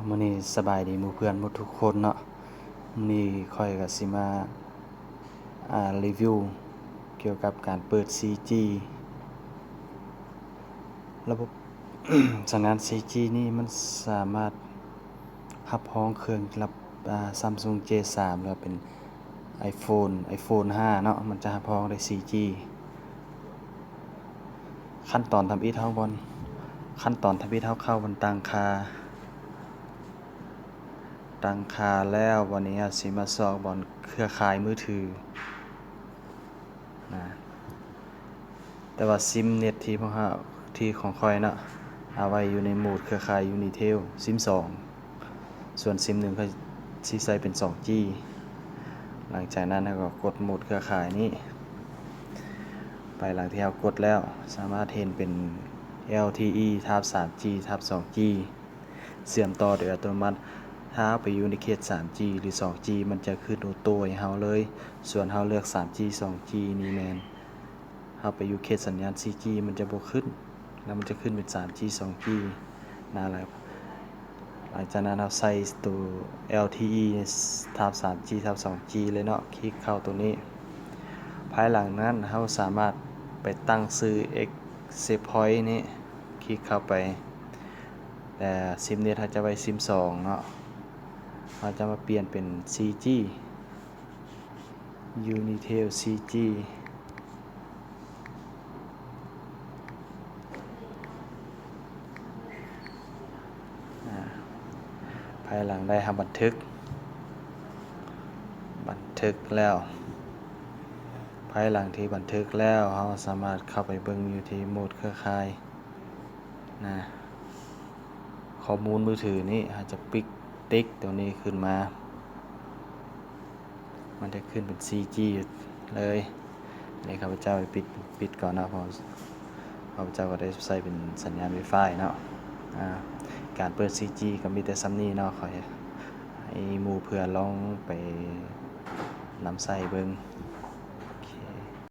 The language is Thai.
มื้อนี้สบายดีหมู่เพื่อนหมดทุกคนเนาะมื้อนี้ข้อยก็สิมารีวิวเกี่ยวกับการเปิด 4G ระบบ สัญญาณ 4G นี่มันสามารถรับรองเครื่องรับSamsung J3 แล้วเป็น iPhone 5 เนาะมันจะรับรองได้ 4G ขั้นตอนทำอิฐเฮาเข้าบนตั้งค่าแล้ววันนี้สิมาซอกบอนเครือข่ายมือถือนะแต่ว่าซิมเน็ตที่ของข้อยเนาะเอาไว้อยู่ในโหมดเครือข่าย Unitel ซิม2ส่วนซิม1ก็สิใส่เป็น 2G หลังจากนั้นเราก็กดโหมดเครือข่ายนี้ไปหลังที่เรากดแล้วสามารถเห็นเป็น LTE ทับ 3G ทับ 2G เชื่อมต่อโดยอัตโนมัติถ้าไปอยู่ในเขต 3G หรือ 2G มันจะขึ้นโอโต้ให้เราเลยส่วนเราเลือก 3G 2G นี่แม่นเราไปอยู่เขตสัญญาณ 4G มันจะบ่ขึ้นแล้วมันจะขึ้นเป็น 3G 2G นั่นแหละหลังจากนั้นเราใส่ตัว LTE ทับ 3G ทับ 2G เลยเนาะคลิกเข้าตัวนี้ภายหลังนั้นเราสามารถไปตั้งชื่อ Access Point นี้คลิกเข้าไปแต่ซิมนี้เราจะไว้ซิม2เนาะเราจะมาเปลี่ยนเป็น 4G Unitel 4G ภายหลังได้บันทึกแล้วภายหลังที่บันทึกแล้วเราสามารถเข้าไปเบิ่งอยู่ที่โหมดเครือข่ายนะข้อมูลมือถือนี้อาจจะปิกติ๊กตัวนี้ขึ้นมามันจะขึ้นเป็น 4G เลยนี่ข้าพเจ้าไปปิดก่อนนะเพราะข้าพเจ้าก็ได้ใส่เป็นสัญญาณ Wi-Fi เนาะการเปิด 4G ก็มีแต่ซ้ำนี้เนาะขอให้หมู่เพื่อนลองไปนำใส่เบิ่ง